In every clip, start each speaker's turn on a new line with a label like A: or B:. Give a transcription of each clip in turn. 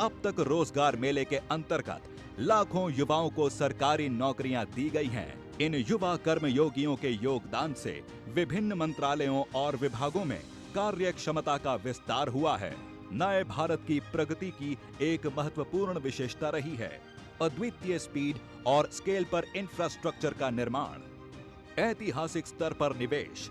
A: अब तक रोजगार मेले के अंतर्गत लाखों युवाओं को सरकारी नौकरियां दी गई हैं। इन युवा कर्मयोगियों के योगदान से विभिन्न मंत्रालयों और विभागों में कार्य क्षमता का विस्तार हुआ है। नए भारत की प्रगति की एक महत्वपूर्ण विशेषता रही है अद्वितीय स्पीड और स्केल पर इंफ्रास्ट्रक्चर का निर्माण, ऐतिहासिक स्तर पर निवेश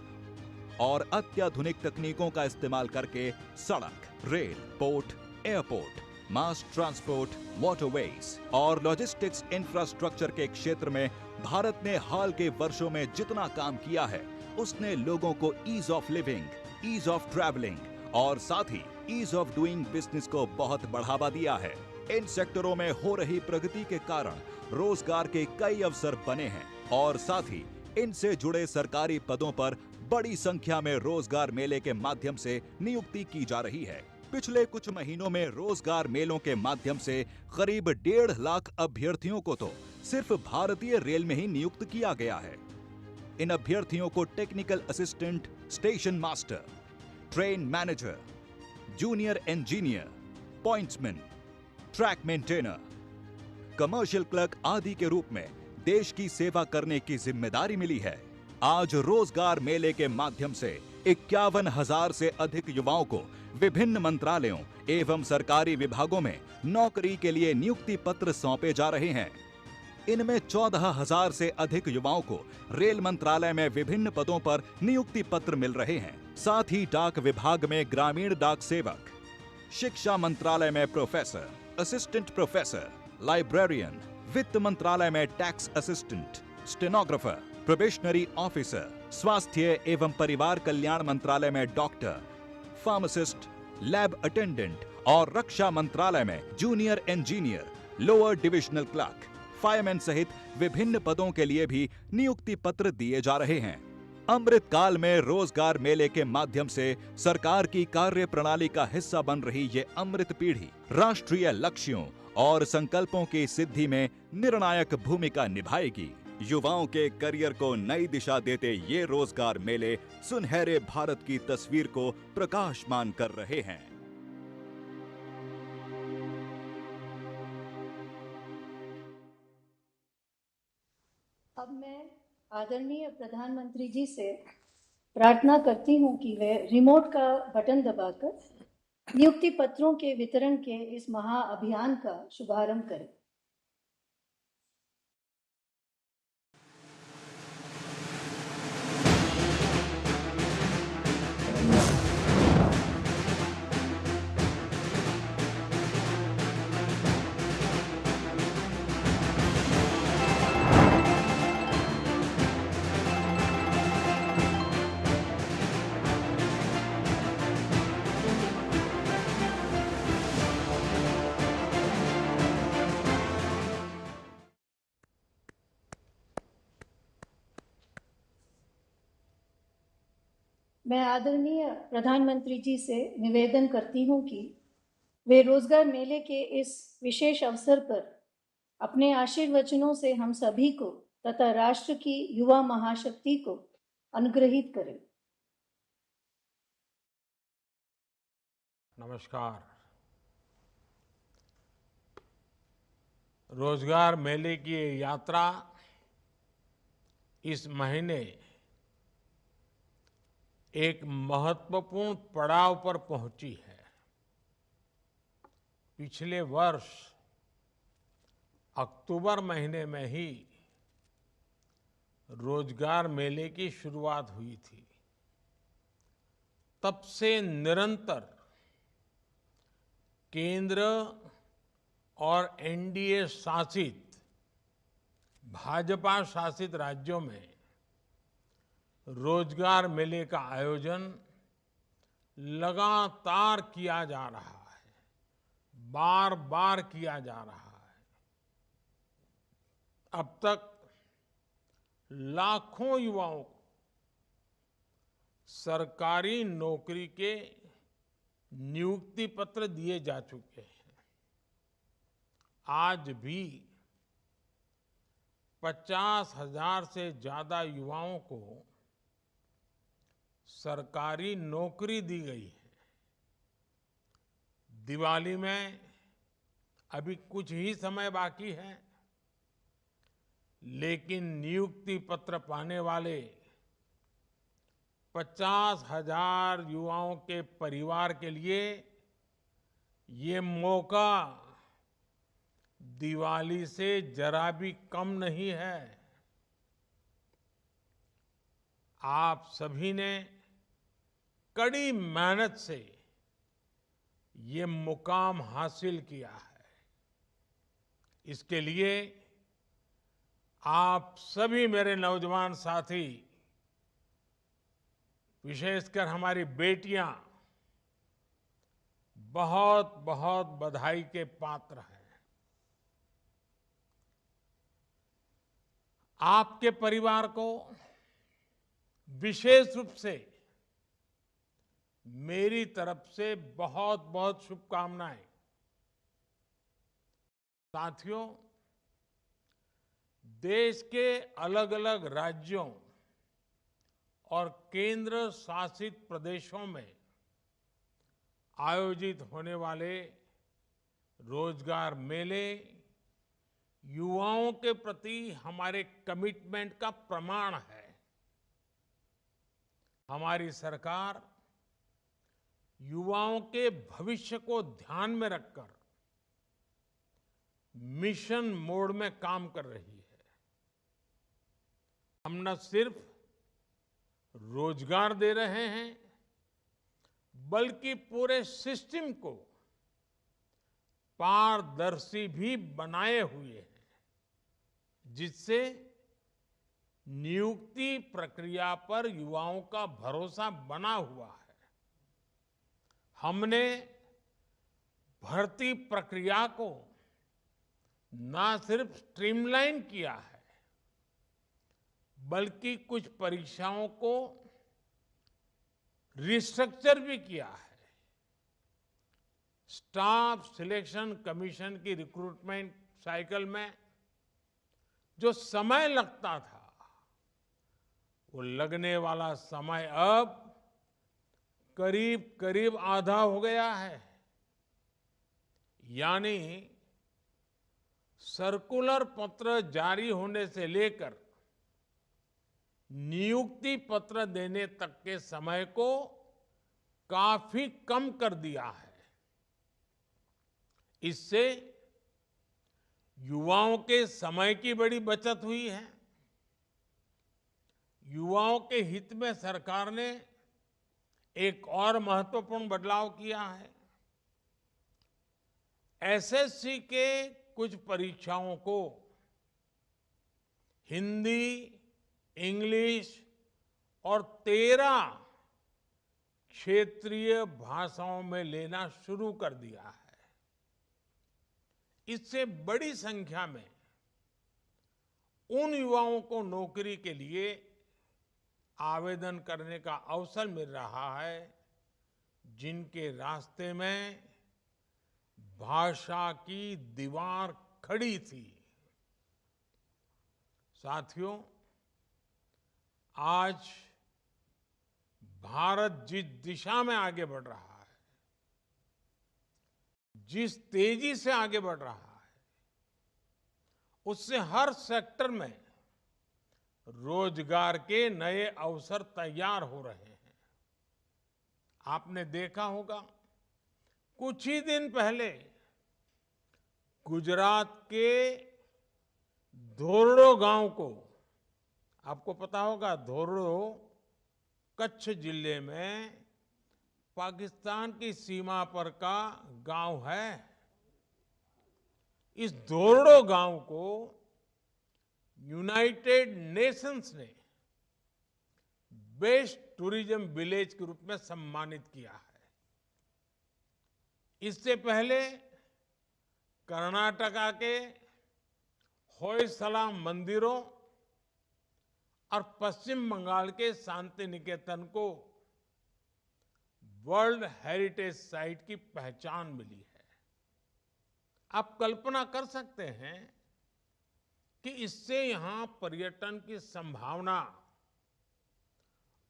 A: और अत्याधुनिक तकनीकों का इस्तेमाल करके सड़क, rail, port, airport, mass transport, waterways और लॉजिस्टिक्स इंफ्रास्ट्रक्चर के क्षेत्र में भारत ने हाल के वर्षों में जितना काम किया है, उसने लोगों को ease of living, ease of travelling और साथ ही ईज ऑफ डूइंग बिजनेस को बहुत बढ़ावा दिया है। इन सेक्टरों में हो रही प्रगति के कारण रोजगार के कई अवसर बने हैं और साथ ही इनसे जुड़े सरकारी पदों पर बड़ी संख्या में रोजगार मेले के माध्यम से नियुक्ति की जा रही है। पिछले कुछ महीनों में रोजगार मेलों के माध्यम से करीब 1.5 लाख अभ्यर्थियों को तो सिर्फ भारतीय रेल में ही नियुक्त किया गया है। इन अभ्यर्थियों को technical assistant, station master, train manager, junior engineer, pointsman, track maintainer, commercial clerk आदि के रूप में देश की सेवा करने की जिम्मेदारी मिली है। आज रोजगार मेले के माध्यम से 51,000 से अधिक युवाओं को विभिन्न मंत्रालयों एवं सरकारी विभागों में नौकरी के लिए नियुक्ति पत्र सौंपे जा रहे हैं। इनमें 14,000 से अधिक युवाओं को रेल मंत्रालय में विभिन्न पदों पर नियुक्ति पत्र मिल रहे हैं। साथ ही डाक विभाग में ग्रामीण डाक सेवक, शिक्षा मंत्रालय में प्रोफेसर, असिस्टेंट प्रोफेसर, लाइब्रेरियन, वित्त मंत्रालय में tax assistant, stenographer, probationary officer, स्वास्थ्य एवं परिवार कल्याण मंत्रालय में डॉक्टर, फार्मासिस्ट, लैब अटेंडेंट और रक्षा मंत्रालय में junior engineer, lower divisional clerk, fireman सहित विभिन्न पदों के लिए भी नियुक्ति पत्र दिए जा रहे हैं। अमृत काल में रोजगार मेले के माध्यम से सरकार की कार्य प्रणाली का हिस्सा बन रही ये अमृत पीढ़ी राष्ट्रीय लक्ष्यों और संकल्पों की सिद्धि में निर्णायक भूमिका निभाएगी। युवाओं के करियर को नई दिशा देते ये रोजगार मेले सुनहरे भारत की तस्वीर को प्रकाशमान कर रहे हैं।
B: अब मैं आदरणीय प्रधानमंत्री जी से प्रार्थना करती हूं कि वे रिमोट का बटन दबाकर नियुक्ति पत्रों के वितरण के इस महाअभियान का शुभारंभ करें। मैं आदरणीय प्रधानमंत्री जी से निवेदन करती हूं कि वे रोजगार मेले के इस विशेष अवसर पर अपने आशीर्वचनों से हम सभी को तथा राष्ट्र की युवा महाशक्ति को अनुग्रहित करें।
C: नमस्कार। रोजगार मेले की ये यात्रा इस महीने एक महत्वपूर्ण पड़ाव पर पहुंची है। पिछले वर्ष अक्टूबर महीने में ही रोजगार मेले की शुरुआत हुई थी। तब से निरंतर केंद्र और एनडीए शासित भाजपा शासित राज्यों में रोजगार मेले का आयोजन लगातार किया जा रहा है, बार बार किया जा रहा है। अब तक लाखों युवाओं को सरकारी नौकरी के नियुक्ति पत्र दिए जा चुके हैं। आज भी 50,000 से ज्यादा युवाओं को सरकारी नौकरी दी गई है। दिवाली में अभी कुछ ही समय बाकी है, लेकिन नियुक्ति पत्र पाने वाले 50,000 युवाओं के परिवार के लिए ये मौका दिवाली से जरा भी कम नहीं है। आप सभी ने कड़ी मेहनत से ये मुकाम हासिल किया है। इसके लिए आप सभी मेरे नौजवान साथी, विशेषकर हमारी बेटियां, बहुत बहुत बधाई के पात्र हैं। आपके परिवार को विशेष रूप से मेरी तरफ से बहुत बहुत शुभकामनाएं। साथियों, देश के अलग अलग राज्यों और केंद्र शासित प्रदेशों में आयोजित होने वाले रोजगार मेले युवाओं के प्रति हमारे कमिटमेंट का प्रमाण है। हमारी सरकार युवाओं के भविष्य को ध्यान में रखकर मिशन मोड में काम कर रही है। हम न सिर्फ रोजगार दे रहे हैं, बल्कि पूरे सिस्टम को पारदर्शी भी बनाए हुए हैं, जिससे नियुक्ति प्रक्रिया पर युवाओं का भरोसा बना हुआ है। हमने भर्ती प्रक्रिया को न सिर्फ स्ट्रीमलाइन किया है, बल्कि कुछ परीक्षाओं को रिस्ट्रक्चर भी किया है। स्टाफ सिलेक्शन कमीशन की रिक्रूटमेंट साइकिल में जो समय लगता था, वो लगने वाला समय अब करीब करीब आधा हो गया है। यानी सर्कुलर पत्र जारी होने से लेकर नियुक्ति पत्र देने तक के समय को काफी कम कर दिया है। इससे युवाओं के समय की बड़ी बचत हुई है। युवाओं के हित में सरकार ने एक और महत्वपूर्ण बदलाव किया है। एसएससी के कुछ परीक्षाओं को हिंदी, इंग्लिश और 13 क्षेत्रीय भाषाओं में लेना शुरू कर दिया है। इससे बड़ी संख्या में उन युवाओं को नौकरी के लिए आवेदन करने का अवसर मिल रहा है, जिनके रास्ते में भाषा की दीवार खड़ी थी। साथियों, आज भारत जिस दिशा में आगे बढ़ रहा है, जिस तेजी से आगे बढ़ रहा है, उससे हर सेक्टर में रोजगार के नए अवसर तैयार हो रहे हैं। आपने देखा होगा, कुछ ही दिन पहले गुजरात के धोरडो गांव को, आपको पता होगा धोरडो कच्छ जिले में पाकिस्तान की सीमा पर का गांव है। इस धोरडो गांव को यूनाइटेड नेशंस ने बेस्ट टूरिज्म विलेज के रूप में सम्मानित किया है। इससे पहले कर्नाटका के होयसला मंदिरों और पश्चिम बंगाल के शांति निकेतन को वर्ल्ड हेरिटेज साइट की पहचान मिली है। आप कल्पना कर सकते हैं कि इससे यहां पर्यटन की संभावना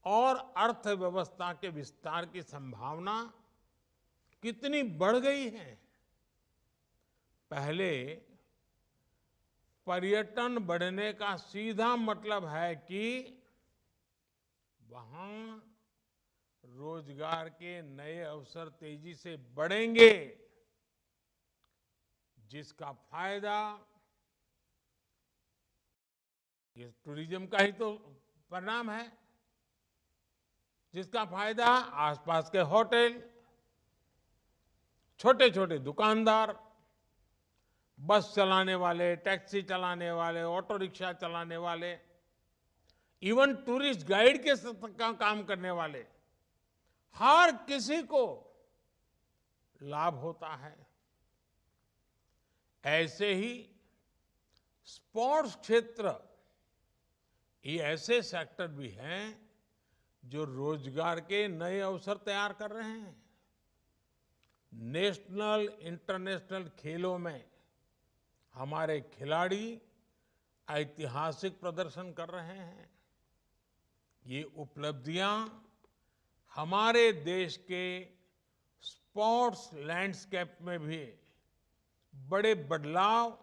C: और अर्थव्यवस्था के विस्तार की संभावना कितनी बढ़ गई है। पहले पर्यटन बढ़ने का सीधा मतलब है कि वहां रोजगार के नए अवसर तेजी से बढ़ेंगे, जिसका फायदा ये टूरिज्म का ही तो परिणाम है, जिसका फायदा आसपास के होटल, छोटे छोटे दुकानदार, बस चलाने वाले, टैक्सी चलाने वाले, ऑटो रिक्शा चलाने वाले, इवन टूरिस्ट गाइड के काम करने वाले, हर किसी को लाभ होता है। ऐसे ही स्पोर्ट्स क्षेत्र, ये ऐसे सेक्टर भी हैं जो रोजगार के नए अवसर तैयार कर रहे हैं। नेशनल इंटरनेशनल खेलों में हमारे खिलाड़ी ऐतिहासिक प्रदर्शन कर रहे हैं। ये उपलब्धियां हमारे देश के स्पोर्ट्स लैंडस्केप में भी बड़े बदलाव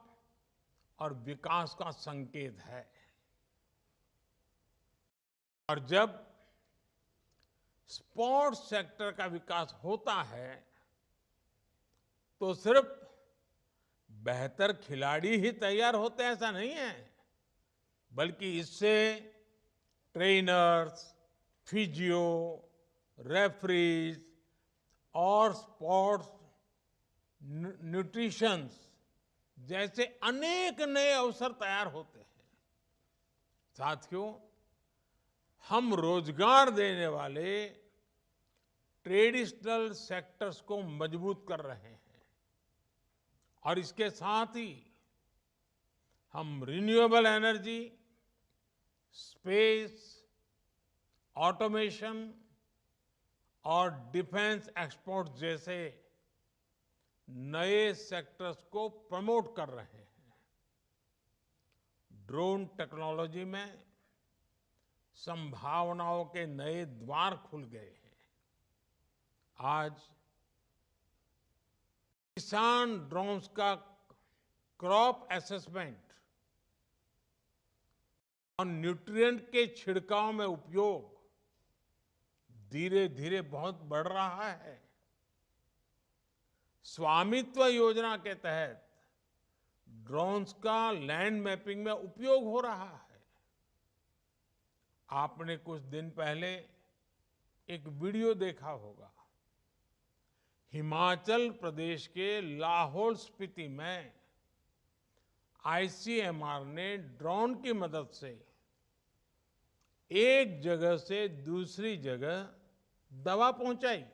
C: और विकास का संकेत है। और जब स्पोर्ट्स सेक्टर का विकास होता है तो सिर्फ बेहतर खिलाड़ी ही तैयार होते हैं ऐसा नहीं है, बल्कि इससे ट्रेनर्स, फिजियो, रेफरीज और स्पोर्ट्स न्यूट्रिशंस जैसे अनेक नए अवसर तैयार होते हैं। साथियों, हम रोजगार देने वाले ट्रेडिशनल सेक्टर्स को मजबूत कर रहे हैं और इसके साथ ही हम रिन्यूएबल एनर्जी, स्पेस, ऑटोमेशन और डिफेंस एक्सपोर्ट जैसे नए सेक्टर्स को प्रमोट कर रहे हैं। ड्रोन टेक्नोलॉजी में संभावनाओं के नए द्वार खुल गए हैं। आज किसान ड्रोन्स का क्रॉप असेसमेंट और न्यूट्रिएंट के छिड़काव में उपयोग धीरे धीरे बहुत बढ़ रहा है। स्वामित्व योजना के तहत ड्रोन्स का लैंड मैपिंग में उपयोग हो रहा है। आपने कुछ दिन पहले एक वीडियो देखा होगा। हिमाचल प्रदेश के लाहौल स्पीति में आईसीएमआर ने ड्रोन की मदद से एक जगह से दूसरी जगह दवा पहुंचाई।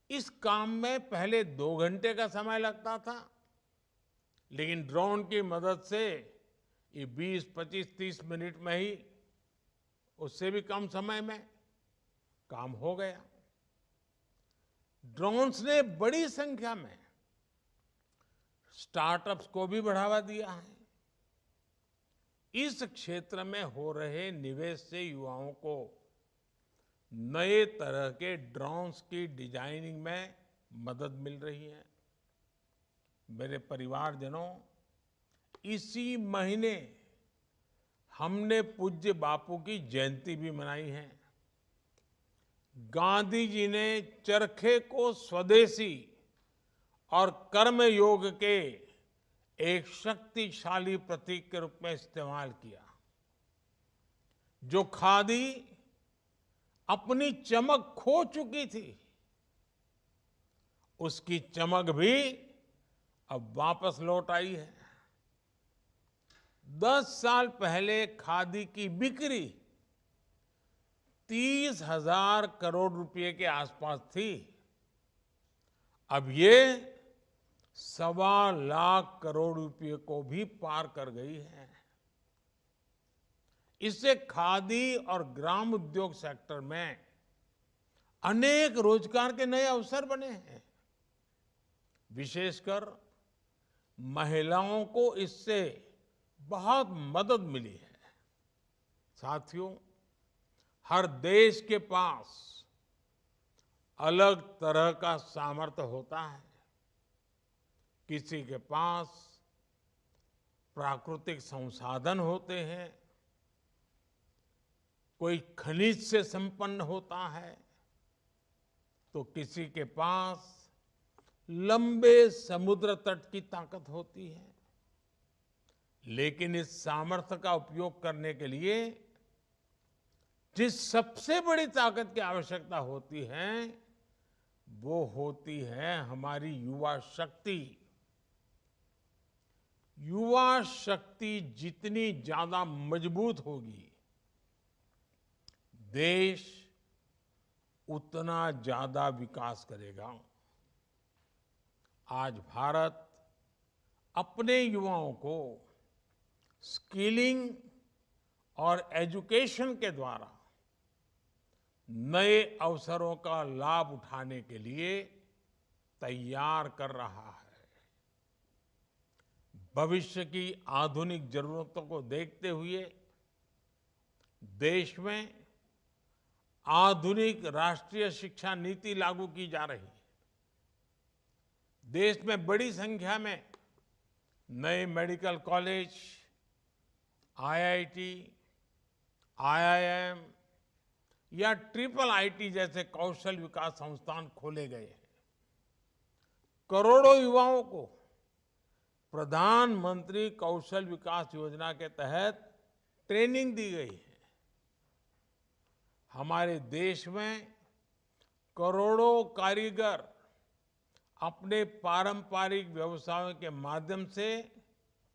C: इस काम में पहले 2 घंटे का समय लगता था, लेकिन ड्रोन की मदद से ये 20, 25, 30 मिनट में ही, उससे भी कम समय में काम हो गया। ड्रोन्स ने बड़ी संख्या में स्टार्टअप्स को भी बढ़ावा दिया है। इस क्षेत्र में हो रहे निवेश से युवाओं को नए तरह के ड्रोन्स की डिजाइनिंग में मदद मिल रही है। मेरे परिवारजनों, इसी महीने हमने पूज्य बापू की जयंती भी मनाई है। गांधी जी ने चरखे को स्वदेशी और कर्मयोग के एक शक्तिशाली प्रतीक के रूप में इस्तेमाल किया। जो खादी अपनी चमक खो चुकी थी, उसकी चमक भी अब वापस लौट आई है। 10 साल पहले खादी की बिक्री 30,000 करोड़ रुपए के आसपास थी। अब ये 1.25 लाख करोड़ रुपए को भी पार कर गई है। इससे खादी और ग्राम उद्योग सेक्टर में अनेक रोजगार के नए अवसर बने हैं। विशेषकर महिलाओं को इससे बहुत मदद मिली है। साथियों, हर देश के पास अलग तरह का सामर्थ्य होता है, किसी के पास प्राकृतिक संसाधन होते हैं, कोई खनिज से संपन्न होता है, तो किसी के पास लंबे समुद्र तट की ताकत होती है। लेकिन इस सामर्थ्य का उपयोग करने के लिए जिस सबसे बड़ी ताकत की आवश्यकता होती है, वो होती है हमारी युवा शक्ति। युवा शक्ति जितनी ज्यादा मजबूत होगी, देश उतना ज्यादा विकास करेगा। आज भारत अपने युवाओं को स्किलिंग और एजुकेशन के द्वारा नए अवसरों का लाभ उठाने के लिए तैयार कर रहा है। भविष्य की आधुनिक जरूरतों को देखते हुए देश में आधुनिक राष्ट्रीय शिक्षा नीति लागू की जा रही है। देश में बड़ी संख्या में नए मेडिकल कॉलेज, आईआईटी, आईआईएम या ट्रिपल आईटी जैसे कौशल विकास संस्थान खोले गए हैं। करोड़ों युवाओं को प्रधानमंत्री कौशल विकास योजना के तहत ट्रेनिंग दी गई है। हमारे देश में करोड़ों कारीगर अपने पारंपरिक व्यवसायों के माध्यम से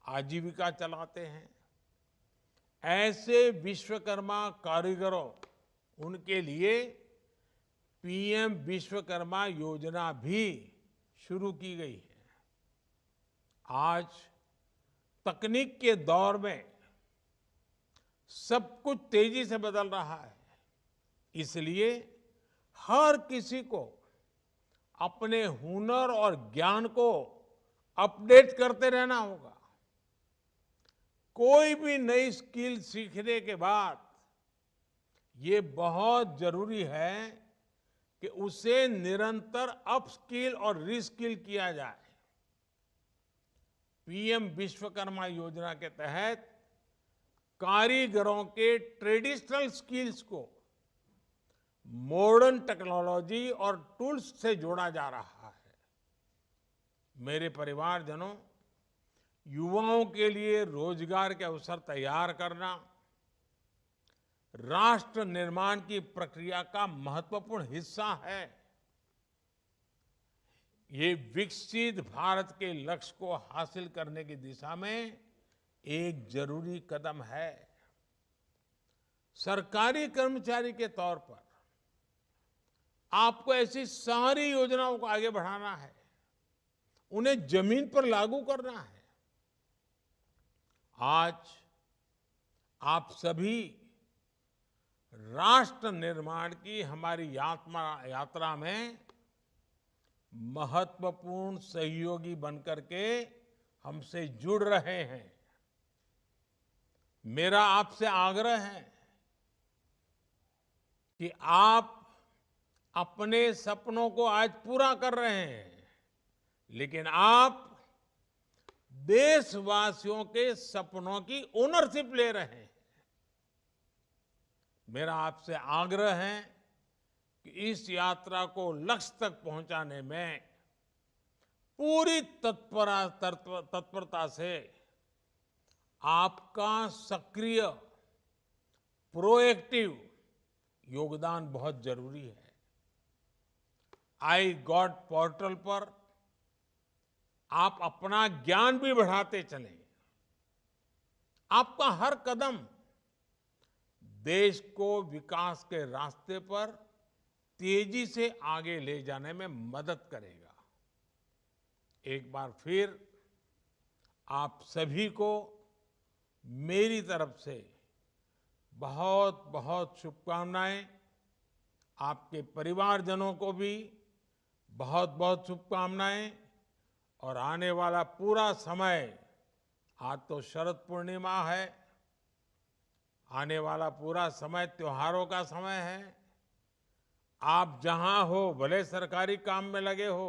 C: आजीविका चलाते हैं। ऐसे विश्वकर्मा कारीगरों, उनके लिए पीएम विश्वकर्मा योजना भी शुरू की गई है। आज तकनीक के दौर में सब कुछ तेजी से बदल रहा है, इसलिए हर किसी को अपने हुनर और ज्ञान को अपडेट करते रहना होगा। कोई भी नई स्किल सीखने के बाद ये बहुत जरूरी है कि उसे निरंतर अपस्किल और रीस्किल किया जाए। पीएम विश्वकर्मा योजना के तहत कारीगरों के ट्रेडिशनल स्किल्स को मॉडर्न टेक्नोलॉजी और टूल्स से जोड़ा जा रहा है। मेरे परिवारजनों, युवाओं के लिए रोजगार के अवसर तैयार करना राष्ट्र निर्माण की प्रक्रिया का महत्वपूर्ण हिस्सा है। ये विकसित भारत के लक्ष्य को हासिल करने की दिशा में एक जरूरी कदम है। सरकारी कर्मचारी के तौर पर आपको ऐसी सारी योजनाओं को आगे बढ़ाना है, उन्हें जमीन पर लागू करना है। आज आप सभी राष्ट्र निर्माण की हमारी यात्रा में महत्वपूर्ण सहयोगी बनकर के हमसे जुड़ रहे हैं। मेरा आपसे आग्रह है कि आप अपने सपनों को आज पूरा कर रहे हैं, लेकिन आप देशवासियों के सपनों की ओनरशिप ले रहे हैं। मेरा आपसे आग्रह है कि इस यात्रा को लक्ष्य तक पहुंचाने में पूरी तत्परता से आपका सक्रिय, प्रोएक्टिव योगदान बहुत जरूरी है। आई गॉट पोर्टल पर आप अपना ज्ञान भी बढ़ाते चलें। आपका हर कदम देश को विकास के रास्ते पर तेजी से आगे ले जाने में मदद करेगा। एक बार फिर आप सभी को मेरी तरफ से बहुत बहुत शुभकामनाएं। आपके परिवारजनों को भी बहुत बहुत शुभकामनाएं। और आने वाला पूरा समय, आज तो शरद पूर्णिमा है, आने वाला पूरा समय त्योहारों का समय है। आप जहां हो, भले सरकारी काम में लगे हो,